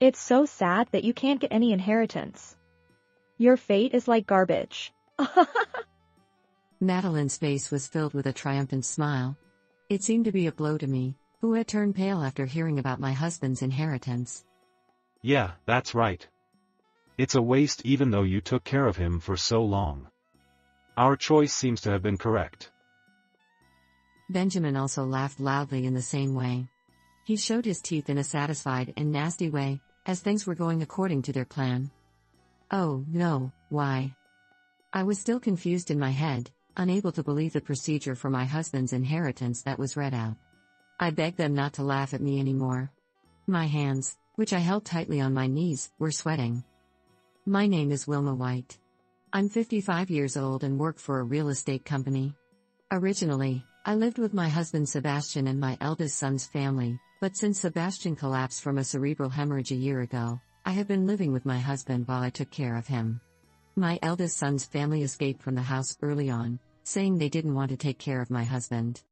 It's so sad that you can't get any inheritance. Your fate is like garbage. Madeline's face was filled with a triumphant smile. It seemed to be a blow to me, who had turned pale after hearing about my husband's inheritance. Yeah, that's right. It's a waste even though you took care of him for so long. Our choice seems to have been correct. Benjamin also laughed loudly in the same way. He showed his teeth in a satisfied and nasty way, as things were going according to their plan. Oh, no, why? I was still confused in my head, unable to believe the procedure for my husband's inheritance that was read out. I begged them not to laugh at me anymore. My hands, which I held tightly on my knees, were sweating. My name is Wilma White. I'm 55 years old and work for a real estate company. Originally, I lived with my husband Sebastian and my eldest son's family, but since Sebastian collapsed from a cerebral hemorrhage a year ago, I have been living with my husband while I took care of him. My eldest son's family escaped from the house early on, saying they didn't want to take care of my husband.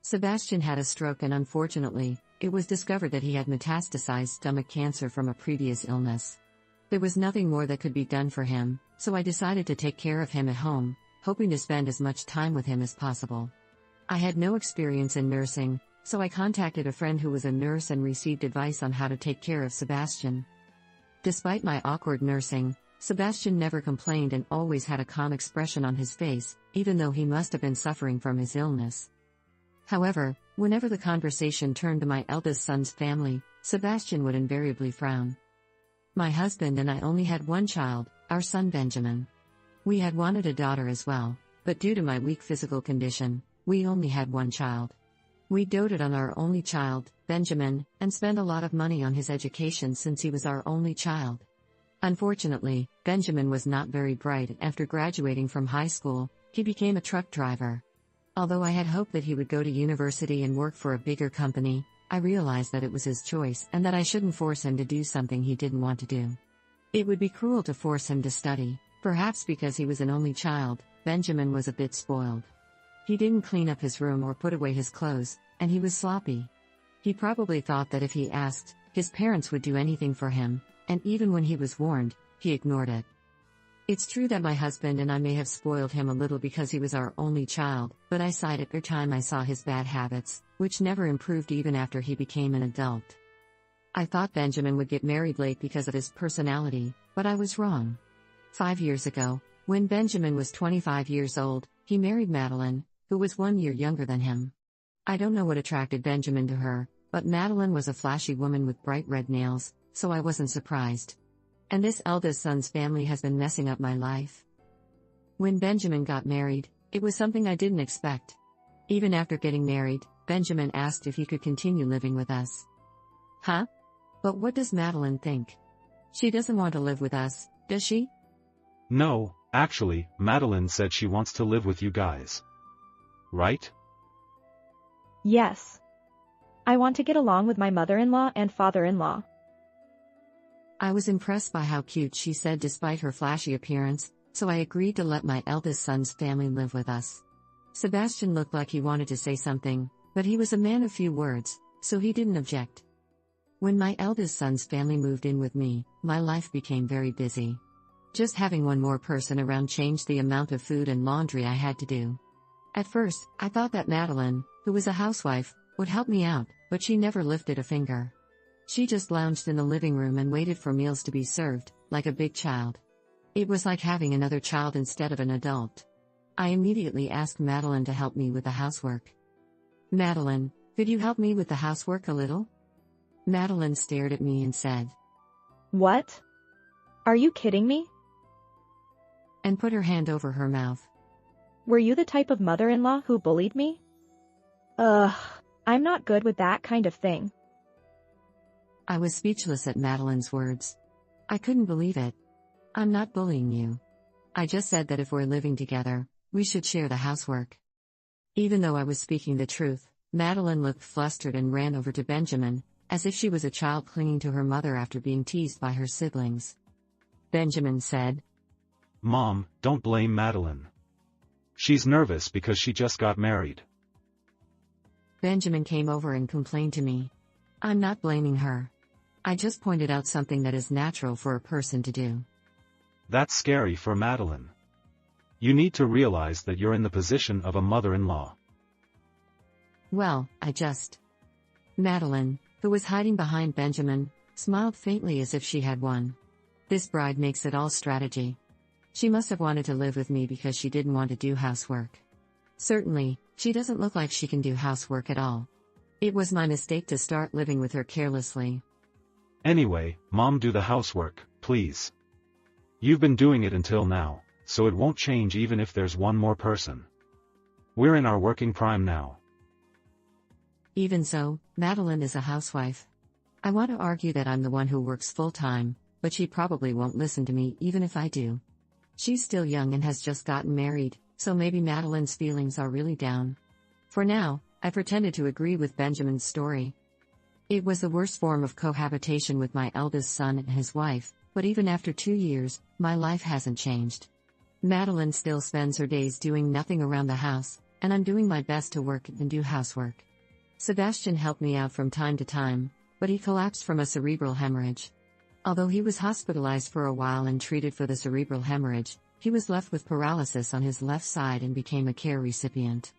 Sebastian had a stroke and unfortunately, it was discovered that he had metastasized stomach cancer from a previous illness. There was nothing more that could be done for him, so I decided to take care of him at home, hoping to spend as much time with him as possible. I had no experience in nursing, so I contacted a friend who was a nurse and received advice on how to take care of Sebastian. Despite my awkward nursing, Sebastian never complained and always had a calm expression on his face, even though he must have been suffering from his illness. However, whenever the conversation turned to my eldest son's family, Sebastian would invariably frown. My husband and I only had one child, our son Benjamin. We had wanted a daughter as well, but due to my weak physical condition, we only had one child. We doted on our only child, Benjamin, and spent a lot of money on his education since he was our only child. Unfortunately, Benjamin was not very bright and after graduating from high school, he became a truck driver. Although I had hoped that he would go to university and work for a bigger company, I realized that it was his choice and that I shouldn't force him to do something he didn't want to do. It would be cruel to force him to study. Perhaps because he was an only child, Benjamin was a bit spoiled. He didn't clean up his room or put away his clothes, and he was sloppy. He probably thought that if he asked, his parents would do anything for him, and even when he was warned, he ignored it. It's true that my husband and I may have spoiled him a little because he was our only child, but I sighed every time I saw his bad habits, which never improved even after he became an adult. I thought Benjamin would get married late because of his personality, but I was wrong. 5 years ago, when Benjamin was 25 years old, he married Madeline, who was 1 year younger than him. I don't know what attracted Benjamin to her, but Madeline was a flashy woman with bright red nails, so I wasn't surprised. And this eldest son's family has been messing up my life. When Benjamin got married, it was something I didn't expect. Even after getting married, Benjamin asked if he could continue living with us. Huh? But what does Madeline think? She doesn't want to live with us, does she? No, actually, Madeline said she wants to live with you guys. Right? Yes. I want to get along with my mother-in-law and father-in-law. I was impressed by how cute she said despite her flashy appearance, so I agreed to let my eldest son's family live with us. Sebastian looked like he wanted to say something, but he was a man of few words, so he didn't object. When my eldest son's family moved in with me, my life became very busy. Just having one more person around changed the amount of food and laundry I had to do. At first, I thought that Madeline, who was a housewife, would help me out, but she never lifted a finger. She just lounged in the living room and waited for meals to be served, like a big child. It was like having another child instead of an adult. I immediately asked Madeline to help me with the housework. Madeline, could you help me with the housework a little? Madeline stared at me and said, What? Are you kidding me? And put her hand over her mouth. Were you the type of mother-in-law who bullied me? Ugh, I'm not good with that kind of thing. I was speechless at Madeline's words. I couldn't believe it. I'm not bullying you. I just said that if we're living together, we should share the housework. Even though I was speaking the truth, Madeline looked flustered and ran over to Benjamin, as if she was a child clinging to her mother after being teased by her siblings. Benjamin said, Mom, don't blame Madeline. She's nervous because she just got married. Benjamin came over and complained to me. I'm not blaming her. I just pointed out something that is natural for a person to do. That's scary for Madeline. You need to realize that you're in the position of a mother-in-law. Well, Madeline, who was hiding behind Benjamin, smiled faintly as if she had won. This bride makes it all strategy. She must have wanted to live with me because she didn't want to do housework. Certainly, she doesn't look like she can do housework at all. It was my mistake to start living with her carelessly. Anyway, Mom, do the housework, please. You've been doing it until now, so it won't change even if there's one more person. We're in our working prime now. Even so, Madeline is a housewife. I want to argue that I'm the one who works full-time, but she probably won't listen to me even if I do. She's still young and has just gotten married, so maybe Madeline's feelings are really down. For now, I pretended to agree with Benjamin's story. It was the worst form of cohabitation with my eldest son and his wife, but even after 2 years, my life hasn't changed. Madeline still spends her days doing nothing around the house, and I'm doing my best to work and do housework. Sebastian helped me out from time to time, but he collapsed from a cerebral hemorrhage. Although he was hospitalized for a while and treated for the cerebral hemorrhage, he was left with paralysis on his left side and became a care recipient.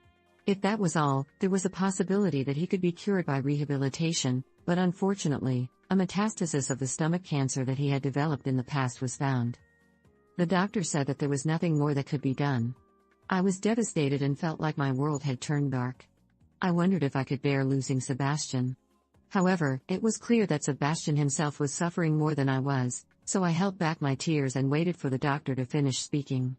If that was all, there was a possibility that he could be cured by rehabilitation, but unfortunately, a metastasis of the stomach cancer that he had developed in the past was found. The doctor said that there was nothing more that could be done. I was devastated and felt like my world had turned dark. I wondered if I could bear losing Sebastian. However, it was clear that Sebastian himself was suffering more than I was, so I held back my tears and waited for the doctor to finish speaking.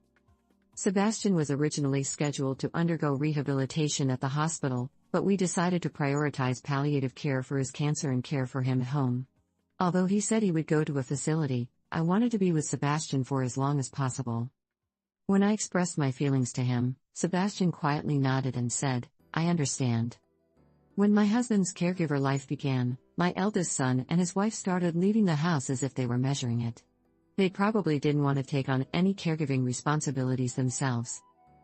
Sebastian was originally scheduled to undergo rehabilitation at the hospital, but we decided to prioritize palliative care for his cancer and care for him at home. Although he said he would go to a facility, I wanted to be with Sebastian for as long as possible. When I expressed my feelings to him, Sebastian quietly nodded and said, "I understand." When my husband's caregiver life began, my eldest son and his wife started leaving the house as if they were measuring it. They probably didn't want to take on any caregiving responsibilities themselves.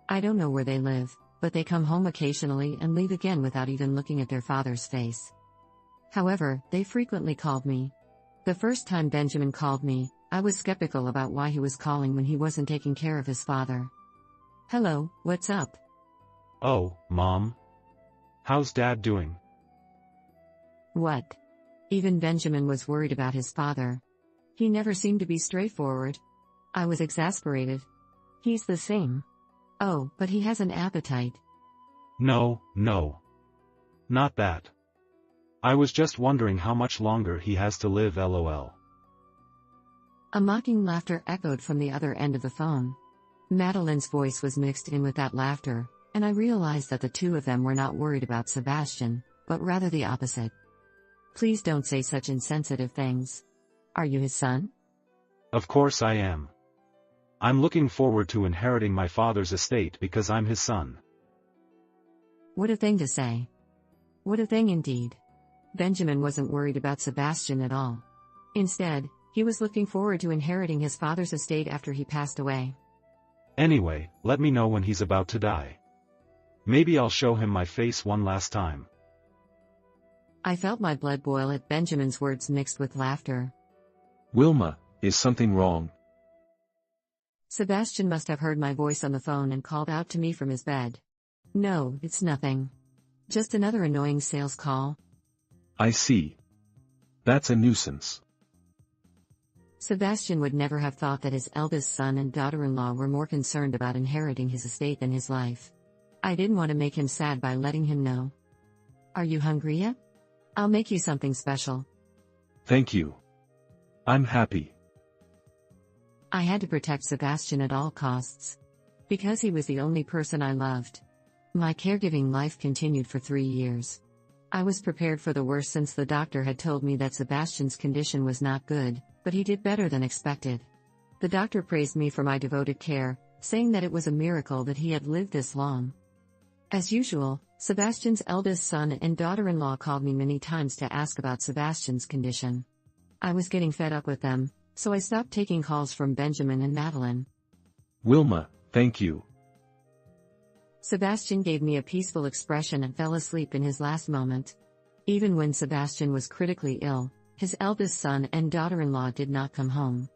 I don't know where they live, but they come home occasionally and leave again without even looking at their father's face. However, they frequently called me. The first time Benjamin called me, I was skeptical about why he was calling when he wasn't taking care of his father. "Hello, what's up?" Oh, Mom. How's Dad doing? What? Even Benjamin was worried about his father. He never seemed to be straightforward. I was exasperated. He's the same. Oh, but he has an appetite. No. Not that. I was just wondering how much longer he has to live, lol. A mocking laughter echoed from the other end of the phone. Madeline's voice was mixed in with that laughter, and I realized that the two of them were not worried about Sebastian, but rather the opposite. Please don't say such insensitive things. Are you his son? Of course I am. I'm looking forward to inheriting my father's estate because I'm his son. What a thing to say. What a thing indeed. Benjamin wasn't worried about Sebastian at all. Instead, he was looking forward to inheriting his father's estate after he passed away. Anyway, let me know when he's about to die. Maybe I'll show him my face one last time. I felt my blood boil at Benjamin's words mixed with laughter. Wilma, is something wrong? Sebastian must have heard my voice on the phone and called out to me from his bed. No, it's nothing. Just another annoying sales call. I see. That's a nuisance. Sebastian would never have thought that his eldest son and daughter-in-law were more concerned about inheriting his estate than his life. I didn't want to make him sad by letting him know. Are you hungry yet? I'll make you something special. Thank you. I'm happy. I had to protect Sebastian at all costs. Because he was the only person I loved. My caregiving life continued for 3 years. I was prepared for the worst since the doctor had told me that Sebastian's condition was not good, but he did better than expected. The doctor praised me for my devoted care, saying that it was a miracle that he had lived this long. As usual, Sebastian's eldest son and daughter-in-law called me many times to ask about Sebastian's condition. I was getting fed up with them, so I stopped taking calls from Benjamin and Madeline. Wilma, thank you. Sebastian gave me a peaceful expression and fell asleep in his last moment. Even when Sebastian was critically ill, his eldest son and daughter-in-law did not come home.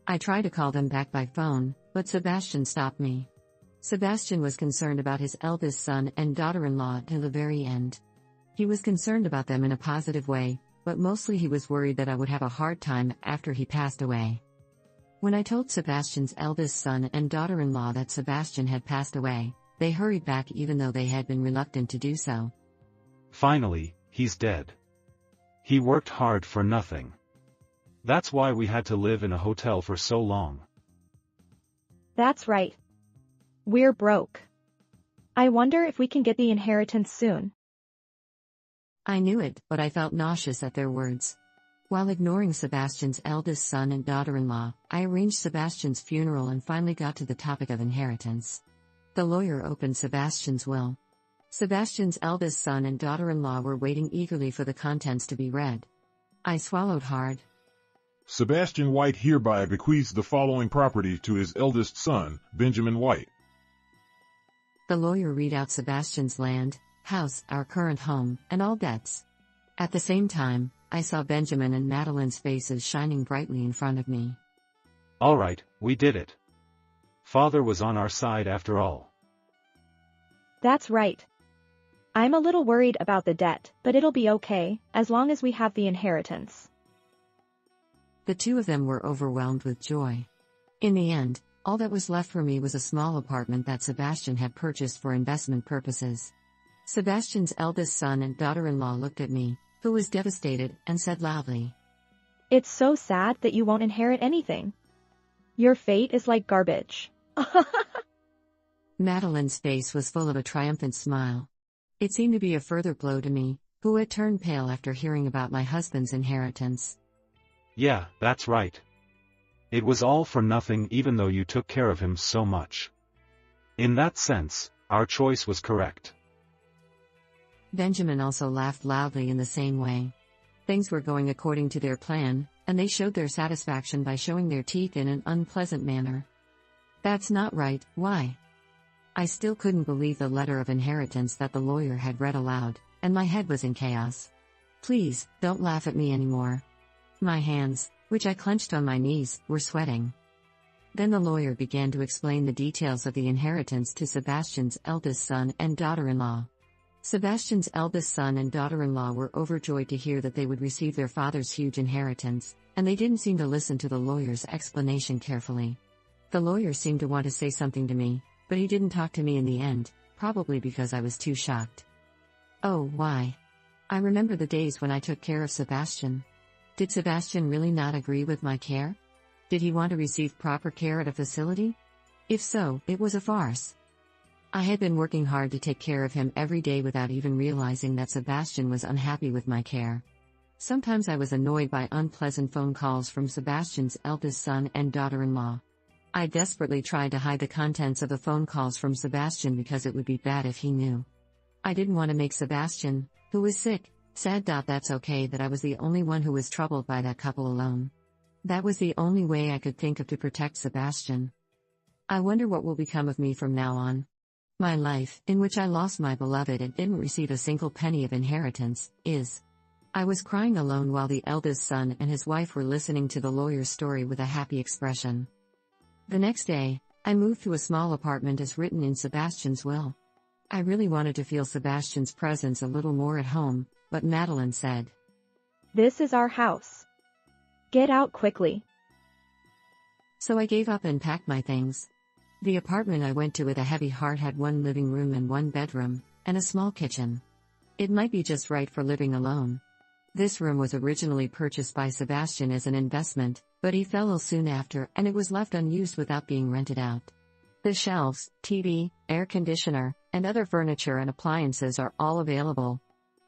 I tried to call them back by phone, but Sebastian stopped me. Sebastian was concerned about his eldest son and daughter-in-law till the very end. He was concerned about them in a positive way, but mostly he was worried that I would have a hard time after he passed away. When I told Sebastian's eldest son and daughter-in-law that Sebastian had passed away, they hurried back even though they had been reluctant to do so. Finally, he's dead. He worked hard for nothing. That's why we had to live in a hotel for so long. That's right. We're broke. I wonder if we can get the inheritance soon. I knew it, but I felt nauseous at their words. While ignoring Sebastian's eldest son and daughter-in-law, I arranged Sebastian's funeral and finally got to the topic of inheritance. The lawyer opened Sebastian's will. Sebastian's eldest son and daughter-in-law were waiting eagerly for the contents to be read. I swallowed hard. Sebastian White hereby bequeaths the following property to his eldest son, Benjamin White. The lawyer read out Sebastian's land, house, our current home, and all debts. At the same time, I saw Benjamin and Madeline's faces shining brightly in front of me. All right, we did it. Father was on our side after all. That's right. I'm a little worried about the debt, but it'll be okay, as long as we have the inheritance. The two of them were overwhelmed with joy. In the end, all that was left for me was a small apartment that Sebastian had purchased for investment purposes. Sebastian's eldest son and daughter-in-law looked at me, who was devastated, and said loudly, It's so sad that you won't inherit anything. Your fate is like garbage. Madeline's face was full of a triumphant smile. It seemed to be a further blow to me, who had turned pale after hearing about my husband's inheritance. Yeah, that's right. It was all for nothing even though you took care of him so much. In that sense, our choice was correct. Benjamin also laughed loudly in the same way. Things were going according to their plan, and they showed their satisfaction by showing their teeth in an unpleasant manner. That's not right, why? I still couldn't believe the letter of inheritance that the lawyer had read aloud, and my head was in chaos. Please, don't laugh at me anymore. My hands, which I clenched on my knees, were sweating. Then the lawyer began to explain the details of the inheritance to Sebastian's eldest son and daughter-in-law. Sebastian's eldest son and daughter-in-law were overjoyed to hear that they would receive their father's huge inheritance, and they didn't seem to listen to the lawyer's explanation carefully. The lawyer seemed to want to say something to me, but he didn't talk to me in the end, probably because I was too shocked. Oh, why? I remember the days when I took care of Sebastian. Did Sebastian really not agree with my care? Did he want to receive proper care at a facility? If so, it was a farce. I had been working hard to take care of him every day without even realizing that Sebastian was unhappy with my care. Sometimes I was annoyed by unpleasant phone calls from Sebastian's eldest son and daughter-in-law. I desperately tried to hide the contents of the phone calls from Sebastian because it would be bad if he knew. I didn't want to make Sebastian, who was sick, sad. That's okay that I was the only one who was troubled by that couple alone. That was the only way I could think of to protect Sebastian. I wonder what will become of me from now on. My life, in which I lost my beloved and didn't receive a single penny of inheritance, is. I was crying alone while the eldest son and his wife were listening to the lawyer's story with a happy expression. The next day, I moved to a small apartment as written in Sebastian's will. I really wanted to feel Sebastian's presence a little more at home, but Madeline said, This is our house. Get out quickly. So I gave up and packed my things. The apartment I went to with a heavy heart had one living room and one bedroom, and a small kitchen. It might be just right for living alone. This room was originally purchased by Sebastian as an investment, but he fell ill soon after and it was left unused without being rented out. The shelves, TV, air conditioner, and other furniture and appliances are all available.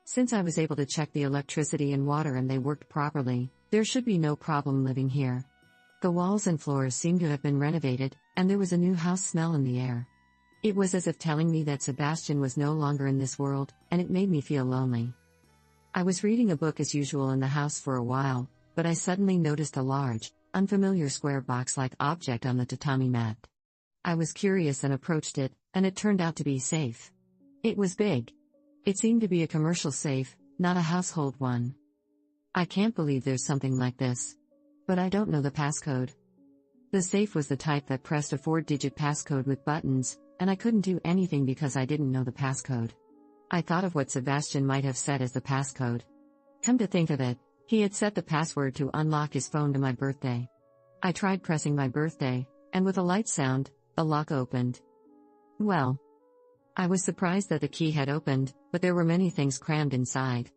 Since I was able to check the electricity and water and they worked properly, there should be no problem living here. The walls and floors seemed to have been renovated, and there was a new house smell in the air. It was as if telling me that Sebastian was no longer in this world, and it made me feel lonely. I was reading a book as usual in the house for a while, but I suddenly noticed a large, unfamiliar square box-like object on the tatami mat. I was curious and approached it, and it turned out to be a safe. It was big. It seemed to be a commercial safe, not a household one. I can't believe there's something like this. But I don't know the passcode. The safe was the type that pressed a 4-digit passcode with buttons, and I couldn't do anything because I didn't know the passcode. I thought of what Sebastian might have said as the passcode. Come to think of it, he had set the password to unlock his phone to my birthday. I tried pressing my birthday, and with a light sound, the lock opened. Well, I was surprised that the key had opened, but there were many things crammed inside.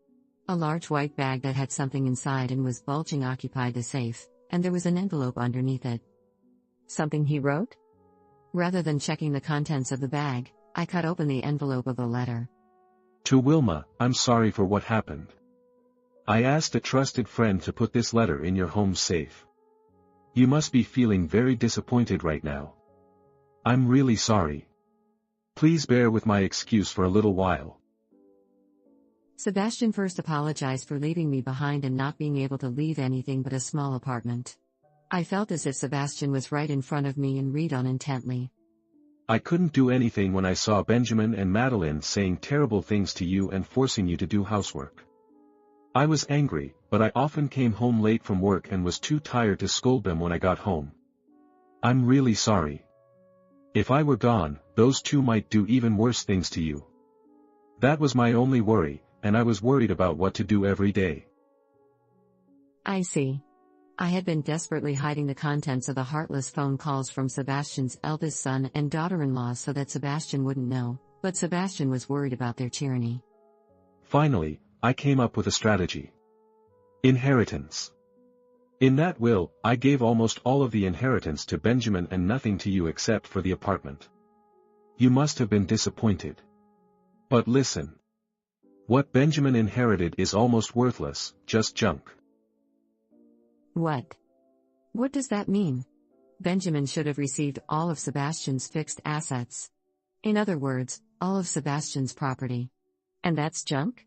A large white bag that had something inside and was bulging occupied the safe, and there was an envelope underneath it. Something he wrote? Rather than checking the contents of the bag, I cut open the envelope of the letter. To Wilma, I'm sorry for what happened. I asked a trusted friend to put this letter in your home safe. You must be feeling very disappointed right now. I'm really sorry. Please bear with my excuse for a little while. Sebastian first apologized for leaving me behind and not being able to leave anything but a small apartment. I felt as if Sebastian was right in front of me and read on intently. I couldn't do anything when I saw Benjamin and Madeline saying terrible things to you and forcing you to do housework. I was angry, but I often came home late from work and was too tired to scold them when I got home. I'm really sorry. If I were gone, those two might do even worse things to you. That was my only worry, and I was worried about what to do every day. I see. I had been desperately hiding the contents of the heartless phone calls from Sebastian's eldest son and daughter-in-law so that Sebastian wouldn't know, but Sebastian was worried about their tyranny. Finally, I came up with a strategy. Inheritance. In that will, I gave almost all of the inheritance to Benjamin and nothing to you except for the apartment. You must have been disappointed. But listen. What Benjamin inherited is almost worthless, just junk. What? What does that mean? Benjamin should have received all of Sebastian's fixed assets. In other words, all of Sebastian's property. And that's junk?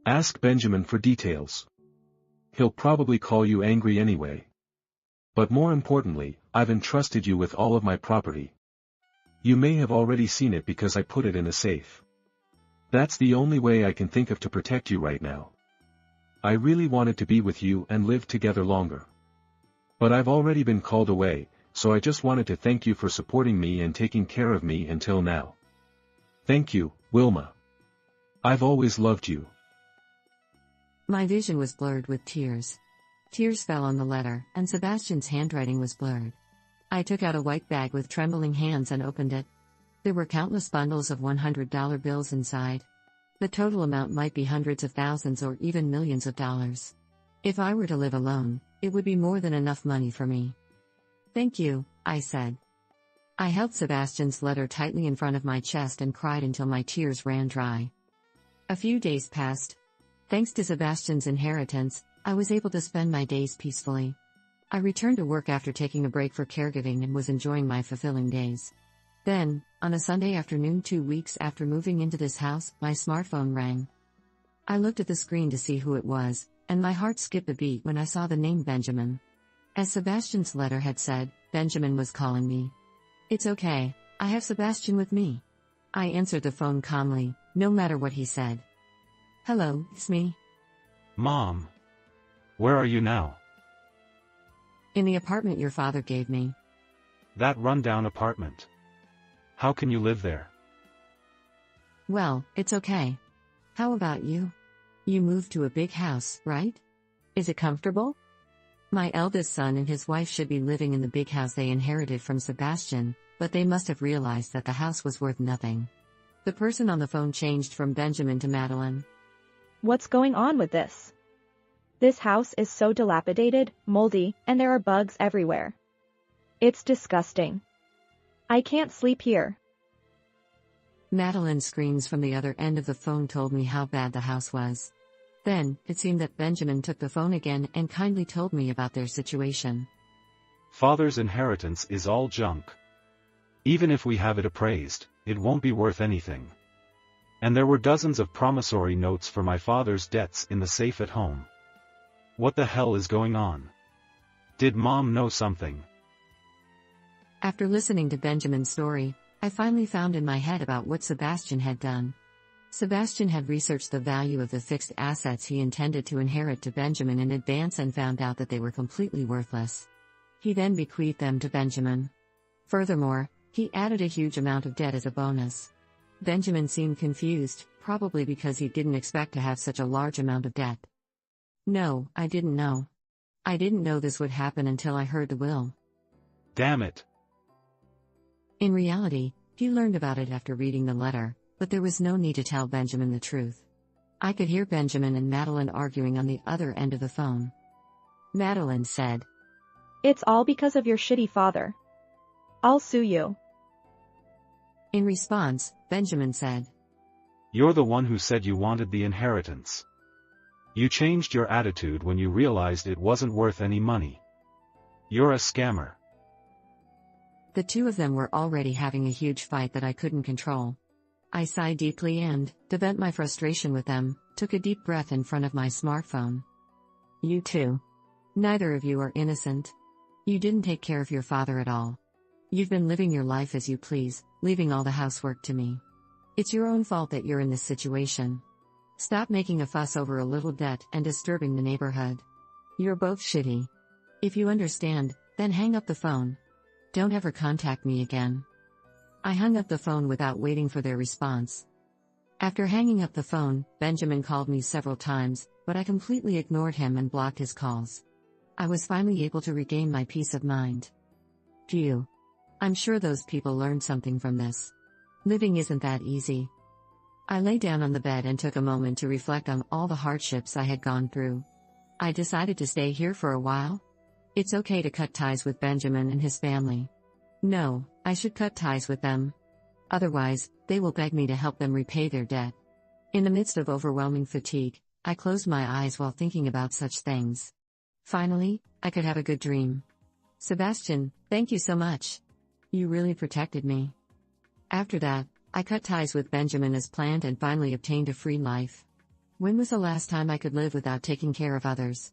Ask Benjamin for details. He'll probably call you angry anyway. But more importantly, I've entrusted you with all of my property. You may have already seen it because I put it in a safe. That's the only way I can think of to protect you right now. I really wanted to be with you and live together longer. But I've already been called away, so I just wanted to thank you for supporting me and taking care of me until now. Thank you, Wilma. I've always loved you. My vision was blurred with tears. Tears fell on the letter, and Sebastian's handwriting was blurred. I took out a white bag with trembling hands and opened it. There were countless bundles of $100 bills inside. The total amount might be hundreds of thousands or even millions of dollars. If I were to live alone, it would be more than enough money for me. Thank you, I said. I held Sebastian's letter tightly in front of my chest and cried until my tears ran dry. A few days passed. Thanks to Sebastian's inheritance, I was able to spend my days peacefully. I returned to work after taking a break for caregiving and was enjoying my fulfilling days. Then, on a Sunday afternoon 2 weeks after moving into this house, my smartphone rang. I looked at the screen to see who it was, and my heart skipped a beat when I saw the name Benjamin. As Sebastian's letter had said, Benjamin was calling me. It's okay, I have Sebastian with me. I answered the phone calmly, no matter what he said. Hello, it's me. Mom. Where are you now? In the apartment your father gave me. That rundown apartment. How can you live there? Well, it's okay. How about you? You moved to a big house, right? Is it comfortable? My eldest son and his wife should be living in the big house they inherited from Sebastian, but they must have realized that the house was worth nothing. The person on the phone changed from Benjamin to Madeline. What's going on with this? This house is so dilapidated, moldy, and there are bugs everywhere. It's disgusting. I can't sleep here. Madeline's screams from the other end of the phone told me how bad the house was. Then, it seemed that Benjamin took the phone again and kindly told me about their situation. Father's inheritance is all junk. Even if we have it appraised, it won't be worth anything. And there were dozens of promissory notes for my father's debts in the safe at home. What the hell is going on? Did Mom know something? After listening to Benjamin's story, I finally found in my head about what Sebastian had done. Sebastian had researched the value of the fixed assets he intended to inherit to Benjamin in advance and found out that they were completely worthless. He then bequeathed them to Benjamin. Furthermore, he added a huge amount of debt as a bonus. Benjamin seemed confused, probably because he didn't expect to have such a large amount of debt. No, I didn't know. I didn't know this would happen until I heard the will. Damn it. In reality, he learned about it after reading the letter, but there was no need to tell Benjamin the truth. I could hear Benjamin and Madeline arguing on the other end of the phone. Madeline said, "It's all because of your shitty father. I'll sue you." In response, Benjamin said, "You're the one who said you wanted the inheritance. You changed your attitude when you realized it wasn't worth any money. You're a scammer." The two of them were already having a huge fight that I couldn't control. I sighed deeply and, to vent my frustration with them, took a deep breath in front of my smartphone. You two. Neither of you are innocent. You didn't take care of your father at all. You've been living your life as you please, leaving all the housework to me. It's your own fault that you're in this situation. Stop making a fuss over a little debt and disturbing the neighborhood. You're both shitty. If you understand, then hang up the phone. Don't ever contact me again. I hung up the phone without waiting for their response. After hanging up the phone, Benjamin called me several times, but I completely ignored him and blocked his calls. I was finally able to regain my peace of mind. Phew. I'm sure those people learned something from this. Living isn't that easy. I lay down on the bed and took a moment to reflect on all the hardships I had gone through. I decided to stay here for a while. It's okay to cut ties with Benjamin and his family. No, I should cut ties with them. Otherwise, they will beg me to help them repay their debt. In the midst of overwhelming fatigue, I closed my eyes while thinking about such things. Finally, I could have a good dream. Sebastian, thank you so much. You really protected me. After that, I cut ties with Benjamin as planned and finally obtained a free life. When was the last time I could live without taking care of others?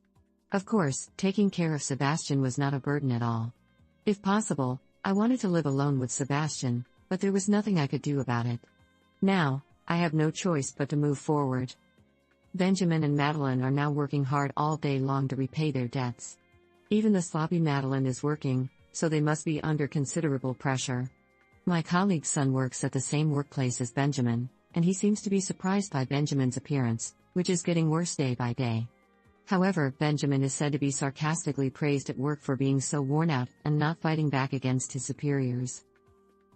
Of course, taking care of Sebastian was not a burden at all. If possible, I wanted to live alone with Sebastian, but there was nothing I could do about it. Now, I have no choice but to move forward. Benjamin and Madeline are now working hard all day long to repay their debts. Even the sloppy Madeline is working, so they must be under considerable pressure. My colleague's son works at the same workplace as Benjamin, and he seems to be surprised by Benjamin's appearance, which is getting worse day by day. However, Benjamin is said to be sarcastically praised at work for being so worn out and not fighting back against his superiors.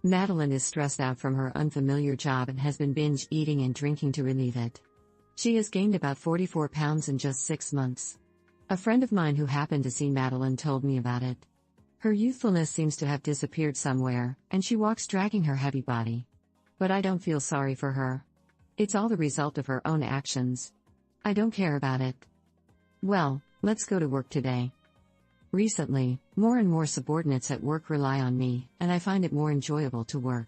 Madeline is stressed out from her unfamiliar job and has been binge eating and drinking to relieve it. She has gained about 44 pounds in just 6 months. A friend of mine who happened to see Madeline told me about it. Her youthfulness seems to have disappeared somewhere, and she walks dragging her heavy body. But I don't feel sorry for her. It's all the result of her own actions. I don't care about it. Well, let's go to work today. Recently, more and more subordinates at work rely on me, and I find it more enjoyable to work.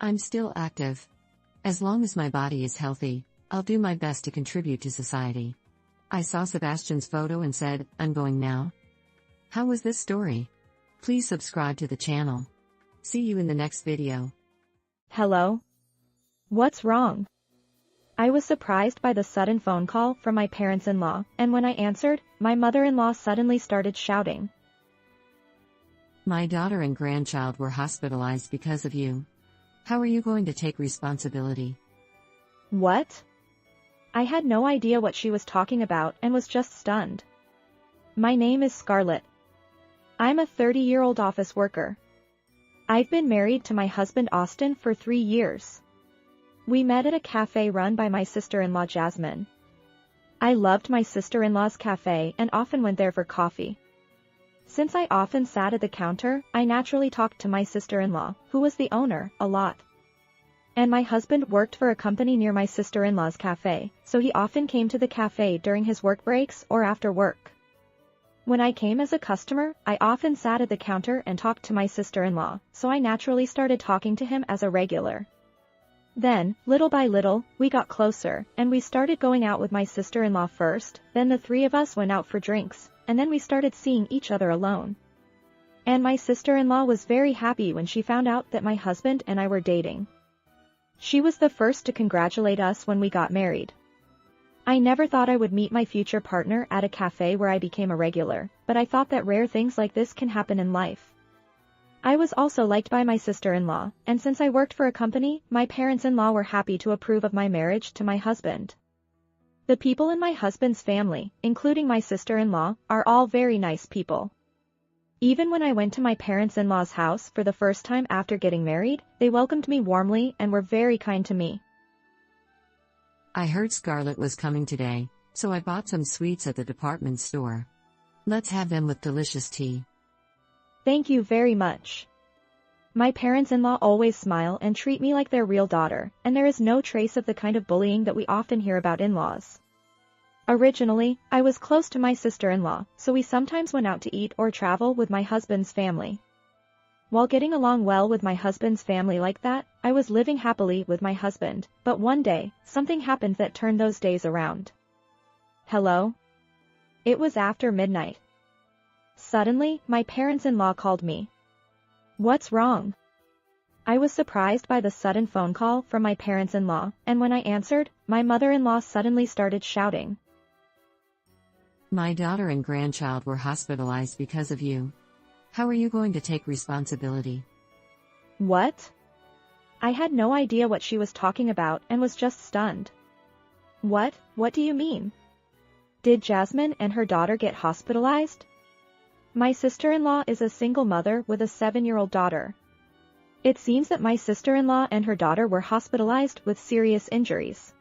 I'm still active. As long as my body is healthy, I'll do my best to contribute to society. I saw Sebastian's photo and said, I'm going now. How was this story? Please subscribe to the channel. See you in the next video. Hello? What's wrong? I was surprised by the sudden phone call from my parents-in-law, and when I answered, my mother-in-law suddenly started shouting. My daughter and grandchild were hospitalized because of you. How are you going to take responsibility? What? I had no idea what she was talking about and was just stunned. My name is Scarlett. I'm a 30-year-old office worker. I've been married to my husband Austin for 3 years. We met at a cafe run by my sister-in-law Jasmine. I loved my sister-in-law's cafe and often went there for coffee. Since I often sat at the counter, I naturally talked to my sister-in-law, who was the owner, a lot. And my husband worked for a company near my sister-in-law's cafe, so he often came to the cafe during his work breaks or after work. When I came as a customer, I often sat at the counter and talked to my sister-in-law, so I naturally started talking to him as a regular. Then, little by little, we got closer, and we started going out with my sister-in-law first, then the 3 of us went out for drinks, and then we started seeing each other alone. And my sister-in-law was very happy when she found out that my husband and I were dating. She was the first to congratulate us when we got married. I never thought I would meet my future partner at a cafe where I became a regular, but I thought that rare things like this can happen in life. I was also liked by my sister-in-law, and since I worked for a company, my parents-in-law were happy to approve of my marriage to my husband. The people in my husband's family, including my sister-in-law, are all very nice people. Even when I went to my parents-in-law's house for the first time after getting married, they welcomed me warmly and were very kind to me. I heard Scarlett was coming today, so I bought some sweets at the department store. Let's have them with delicious tea. Thank you very much. My parents-in-law always smile and treat me like their real daughter, and there is no trace of the kind of bullying that we often hear about in-laws. Originally, I was close to my sister-in-law, so we sometimes went out to eat or travel with my husband's family. While getting along well with my husband's family like that, I was living happily with my husband, but one day, something happened that turned those days around. Hello? It was after midnight. Suddenly, my parents-in-law called me. What's wrong? I was surprised by the sudden phone call from my parents-in-law, and when I answered, my mother-in-law suddenly started shouting. My daughter and grandchild were hospitalized because of you. How are you going to take responsibility? What? I had no idea what she was talking about and was just stunned. What do you mean? Did Jasmine and her daughter get hospitalized? My sister-in-law is a single mother with a 7-year-old daughter. It seems that my sister-in-law and her daughter were hospitalized with serious injuries.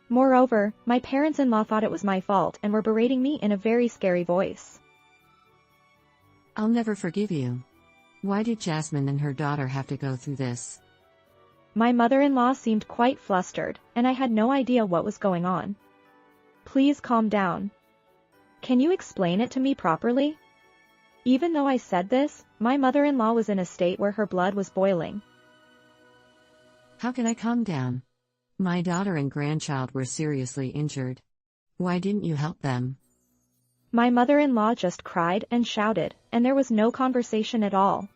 Moreover, my parents-in-law thought it was my fault and were berating me in a very scary voice. I'll never forgive you. Why did Jasmine and her daughter have to go through this? My mother-in-law seemed quite flustered, and I had no idea what was going on. Please calm down. Can you explain it to me properly? Even though I said this, my mother-in-law was in a state where her blood was boiling. How can I calm down? My daughter and grandchild were seriously injured. Why didn't you help them? My mother-in-law just cried and shouted, and there was no conversation at all.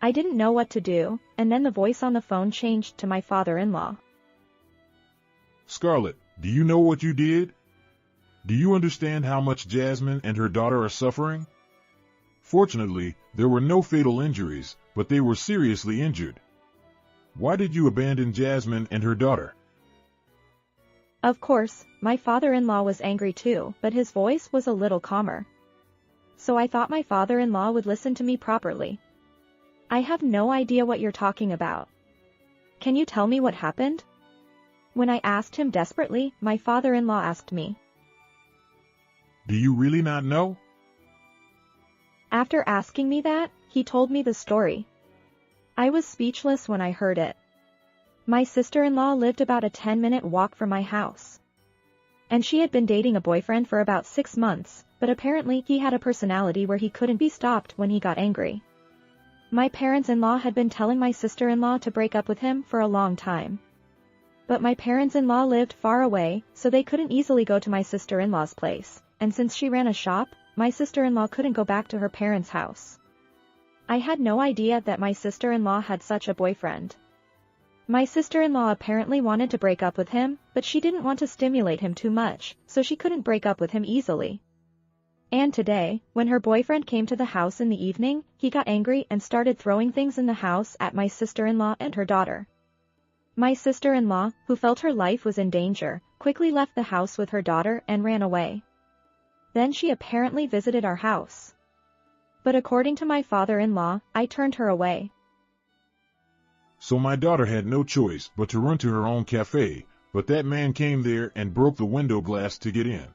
I didn't know what to do, and then the voice on the phone changed to my father-in-law. Scarlett, do you know what you did? Do you understand how much Jasmine and her daughter are suffering? Fortunately, there were no fatal injuries, but they were seriously injured. Why did you abandon Jasmine and her daughter? Of course, my father-in-law was angry too, but his voice was a little calmer. So I thought my father-in-law would listen to me properly. I have no idea what you're talking about. Can you tell me what happened? When I asked him desperately, my father-in-law asked me. Do you really not know? After asking me that, he told me the story. I was speechless when I heard it. My sister-in-law lived about a 10-minute walk from my house. And she had been dating a boyfriend for about 6 months, but apparently he had a personality where he couldn't be stopped when he got angry. My parents-in-law had been telling my sister-in-law to break up with him for a long time. But my parents-in-law lived far away, so they couldn't easily go to my sister-in-law's place, and since she ran a shop, my sister-in-law couldn't go back to her parents' house. I had no idea that my sister-in-law had such a boyfriend. My sister-in-law apparently wanted to break up with him, but she didn't want to stimulate him too much, so she couldn't break up with him easily. And today, when her boyfriend came to the house in the evening, he got angry and started throwing things in the house at my sister-in-law and her daughter. My sister-in-law, who felt her life was in danger, quickly left the house with her daughter and ran away. Then she apparently visited our house. But according to my father-in-law, I turned her away. So my daughter had no choice but to run to her own cafe, but that man came there and broke the window glass to get in.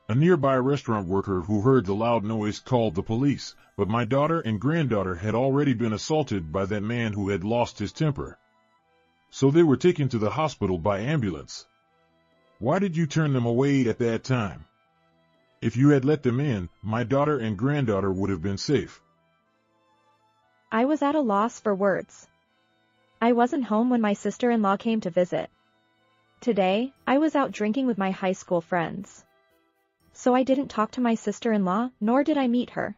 A nearby restaurant worker who heard the loud noise called the police, but my daughter and granddaughter had already been assaulted by that man who had lost his temper. So they were taken to the hospital by ambulance. Why did you turn them away at that time? If you had let them in, my daughter and granddaughter would have been safe. I was at a loss for words. I wasn't home when my sister-in-law came to visit. Today, I was out drinking with my high school friends. So I didn't talk to my sister-in-law, nor did I meet her.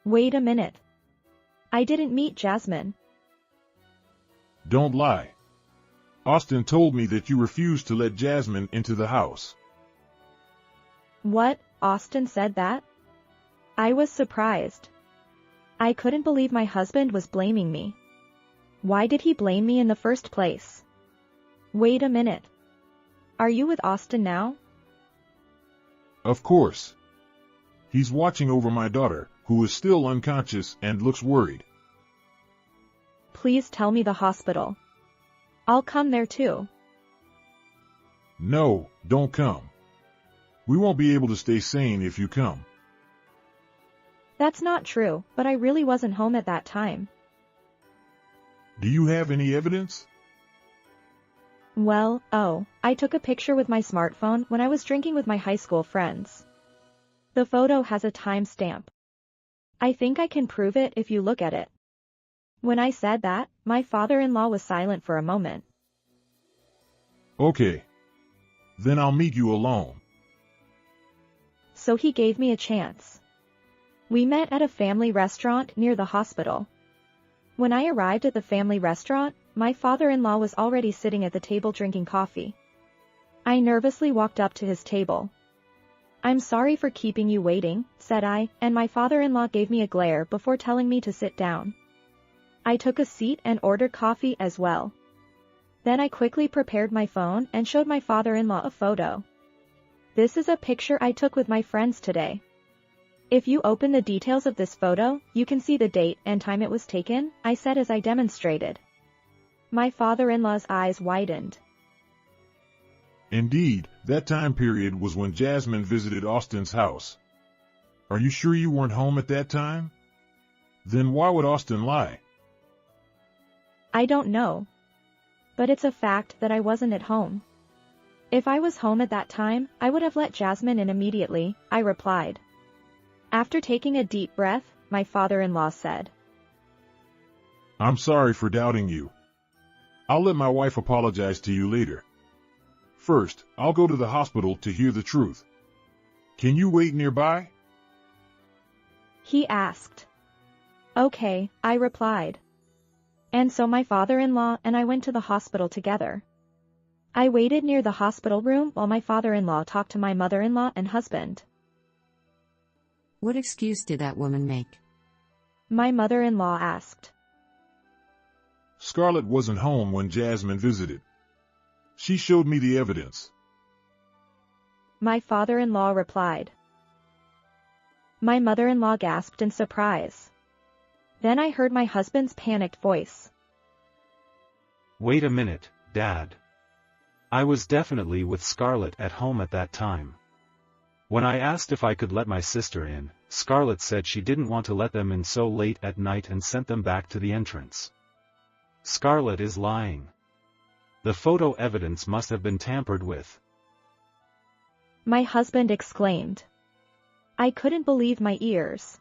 Wait a minute. I didn't meet Jasmine. Don't lie. Austin told me that you refused to let Jasmine into the house. What? Austin said that? I was surprised. I couldn't believe my husband was blaming me. Why did he blame me in the first place? Wait a minute. Are you with Austin now? Of course. He's watching over my daughter, who is still unconscious and looks worried. Please tell me the hospital. I'll come there too. No, don't come. We won't be able to stay sane if you come. That's not true, but I really wasn't home at that time. Do you have any evidence? Well, I took a picture with my smartphone when I was drinking with my high school friends. The photo has a timestamp. I think I can prove it if you look at it. When I said that, my father-in-law was silent for a moment. Okay. Then I'll meet you alone. So he gave me a chance. We met at a family restaurant near the hospital. When I arrived at the family restaurant, my father-in-law was already sitting at the table drinking coffee. I nervously walked up to his table. "I'm sorry for keeping you waiting," said I, and my father-in-law gave me a glare before telling me to sit down. I took a seat and ordered coffee as well. Then I quickly prepared my phone and showed my father-in-law a photo. "This is a picture I took with my friends today. If you open the details of this photo, you can see the date and time it was taken," I said as I demonstrated. My father-in-law's eyes widened. Indeed, that time period was when Jasmine visited Austin's house. Are you sure you weren't home at that time? Then why would Austin lie? I don't know. But it's a fact that I wasn't at home. If I was home at that time, I would have let Jasmine in immediately, I replied. After taking a deep breath, my father-in-law said, "I'm sorry for doubting you. I'll let my wife apologize to you later. First, I'll go to the hospital to hear the truth. Can you wait nearby?" He asked. "Okay," I replied. And so my father-in-law and I went to the hospital together. I waited near the hospital room while my father-in-law talked to my mother-in-law and husband. What excuse did that woman make? My mother-in-law asked. Scarlett wasn't home when Jasmine visited. She showed me the evidence. My father-in-law replied. My mother-in-law gasped in surprise. Then I heard my husband's panicked voice. "Wait a minute, Dad. I was definitely with Scarlett at home at that time. When I asked if I could let my sister in, Scarlett said she didn't want to let them in so late at night and sent them back to the entrance. Scarlett is lying. The photo evidence must have been tampered with." My husband exclaimed. I couldn't believe my ears.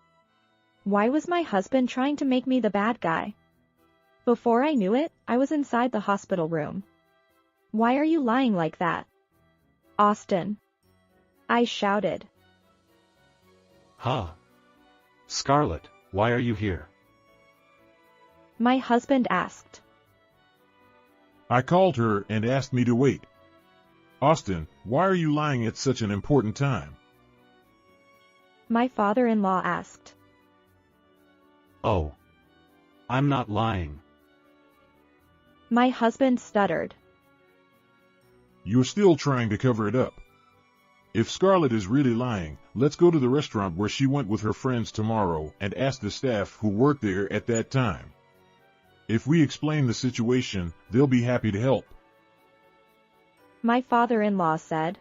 Why was my husband trying to make me the bad guy? Before I knew it, I was inside the hospital room. "Why are you lying like that, Austin?" I shouted. "Huh? Scarlett, why are you here?" My husband asked. I called her and asked me to wait. Austin, why are you lying at such an important time? My father-in-law asked. "Oh. I'm not lying." My husband stuttered. You're still trying to cover it up. If Scarlett is really lying, let's go to the restaurant where she went with her friends tomorrow and ask the staff who worked there at that time. If we explain the situation, they'll be happy to help. My father-in-law said.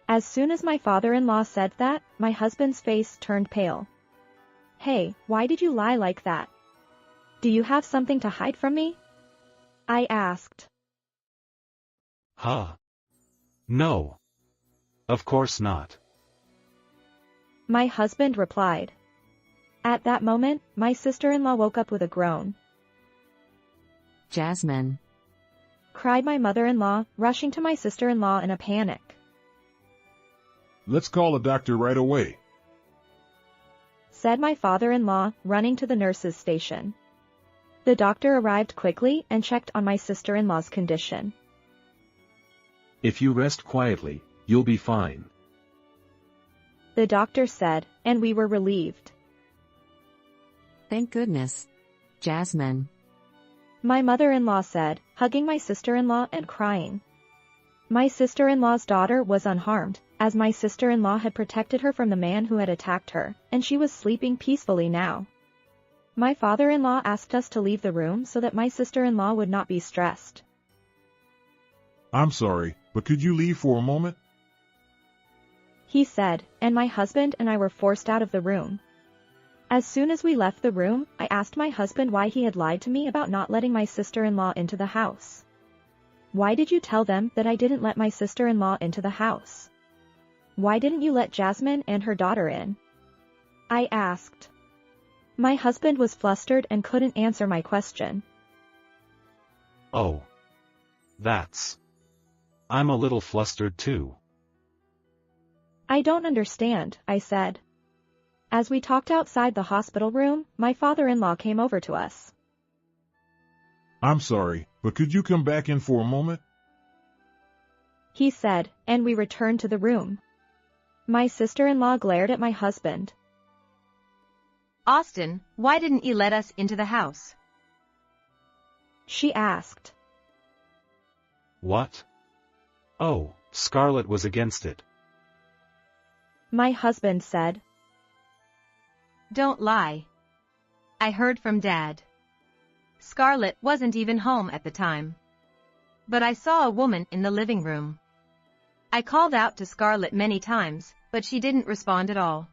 As soon as my father-in-law said that, my husband's face turned pale. "Hey, why did you lie like that? Do you have something to hide from me?" I asked. "Huh? No. Of course not." My husband replied. At that moment, my sister-in-law woke up with a groan. "Jasmine," cried my mother-in-law, rushing to my sister-in-law in a panic. Let's call a doctor right away, said my father-in-law, running to the nurse's station. The doctor arrived quickly and checked on my sister-in-law's condition. If you rest quietly, you'll be fine. The doctor said, and we were relieved. Thank goodness. Jasmine. My mother-in-law said, hugging my sister-in-law and crying. My sister-in-law's daughter was unharmed, as my sister-in-law had protected her from the man who had attacked her, and she was sleeping peacefully now. My father-in-law asked us to leave the room so that my sister-in-law would not be stressed. I'm sorry, but could you leave for a moment? He said, and my husband and I were forced out of the room. As soon as we left the room, I asked my husband why he had lied to me about not letting my sister-in-law into the house. Why did you tell them that I didn't let my sister-in-law into the house? Why didn't you let Jasmine and her daughter in? I asked. My husband was flustered and couldn't answer my question. Oh. I'm a little flustered too. I don't understand, I said. As we talked outside the hospital room, my father-in-law came over to us. I'm sorry, but could you come back in for a moment? He said, and we returned to the room. My sister-in-law glared at my husband. Austin, why didn't you let us into the house? She asked. What? Oh, Scarlett was against it. My husband said. Don't lie. I heard from Dad. Scarlett wasn't even home at the time. But I saw a woman in the living room. I called out to Scarlett many times, but she didn't respond at all.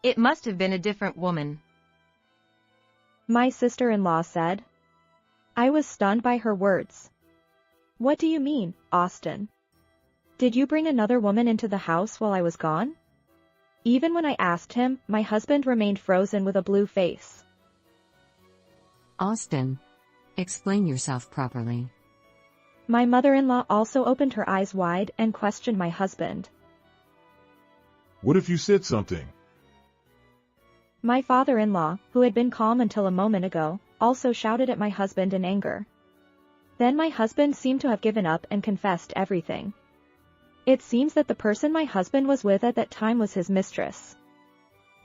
It must have been a different woman. My sister-in-law said. I was stunned by her words. What do you mean, Austin? Did you bring another woman into the house while I was gone? Even when I asked him, my husband remained frozen with a blue face. Austin. Explain yourself properly. My mother-in-law also opened her eyes wide and questioned my husband. What if you said something? My father-in-law, who had been calm until a moment ago, also shouted at my husband in anger. Then my husband seemed to have given up and confessed everything. It seems that the person my husband was with at that time was his mistress.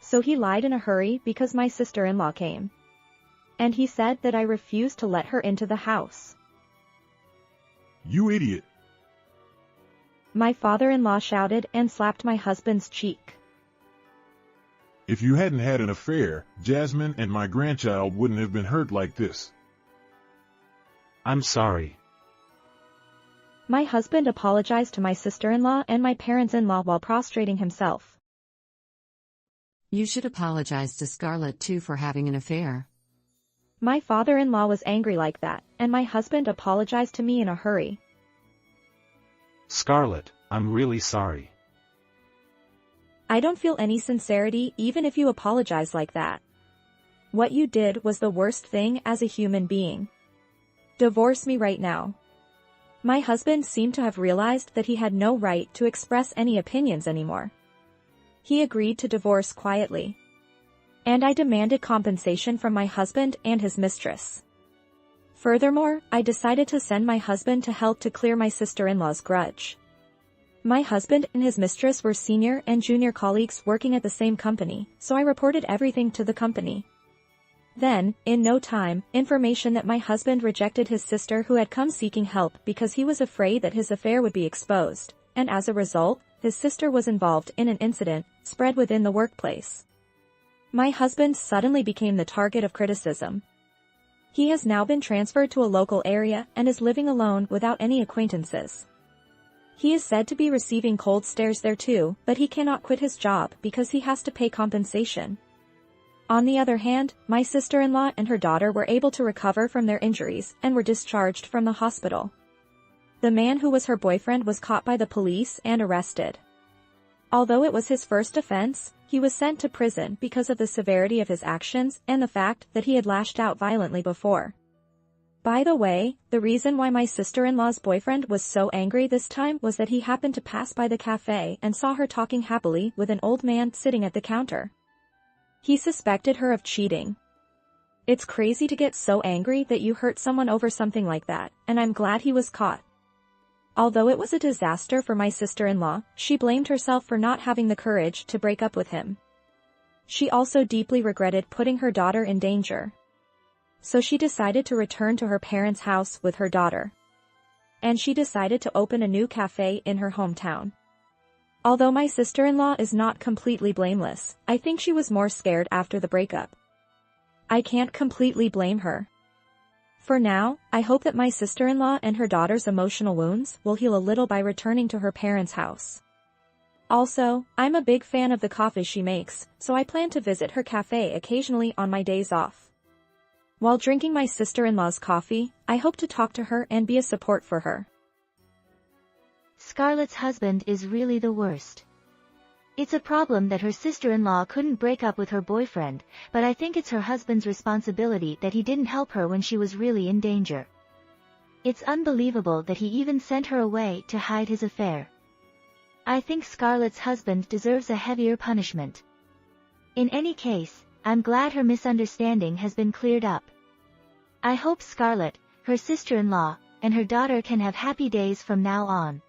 So he lied in a hurry because my sister-in-law came. And he said that I refused to let her into the house. You idiot! My father-in-law shouted and slapped my husband's cheek. If you hadn't had an affair, Jasmine and my grandchild wouldn't have been hurt like this. I'm sorry. My husband apologized to my sister-in-law and my parents-in-law while prostrating himself. You should apologize to Scarlett too for having an affair. My father-in-law was angry like that, and my husband apologized to me in a hurry. Scarlett, I'm really sorry. I don't feel any sincerity even if you apologize like that. What you did was the worst thing as a human being. Divorce me right now. My husband seemed to have realized that he had no right to express any opinions anymore. He agreed to divorce quietly. And I demanded compensation from my husband and his mistress. Furthermore, I decided to send my husband to help to clear my sister-in-law's grudge. My husband and his mistress were senior and junior colleagues working at the same company, so I reported everything to the company. Then, in no time, information that my husband rejected his sister who had come seeking help because he was afraid that his affair would be exposed, and as a result, his sister was involved in an incident, spread within the workplace. My husband suddenly became the target of criticism. He has now been transferred to a local area and is living alone without any acquaintances. He is said to be receiving cold stares there too, but he cannot quit his job because he has to pay compensation. On the other hand, my sister-in-law and her daughter were able to recover from their injuries and were discharged from the hospital. The man who was her boyfriend was caught by the police and arrested. Although it was his first offense, he was sent to prison because of the severity of his actions and the fact that he had lashed out violently before. By the way, the reason why my sister-in-law's boyfriend was so angry this time was that he happened to pass by the cafe and saw her talking happily with an old man sitting at the counter. He suspected her of cheating. It's crazy to get so angry that you hurt someone over something like that, and I'm glad he was caught. Although it was a disaster for my sister-in-law, she blamed herself for not having the courage to break up with him. She also deeply regretted putting her daughter in danger. So she decided to return to her parents' house with her daughter. And she decided to open a new cafe in her hometown. Although my sister-in-law is not completely blameless, I think she was more scared after the breakup. I can't completely blame her. For now, I hope that my sister-in-law and her daughter's emotional wounds will heal a little by returning to her parents' house. Also, I'm a big fan of the coffee she makes, so I plan to visit her cafe occasionally on my days off. While drinking my sister-in-law's coffee, I hope to talk to her and be a support for her. Scarlett's husband is really the worst. It's a problem that her sister-in-law couldn't break up with her boyfriend, but I think it's her husband's responsibility that he didn't help her when she was really in danger. It's unbelievable that he even sent her away to hide his affair. I think Scarlett's husband deserves a heavier punishment. In any case, I'm glad her misunderstanding has been cleared up. I hope Scarlett, her sister-in-law, and her daughter can have happy days from now on.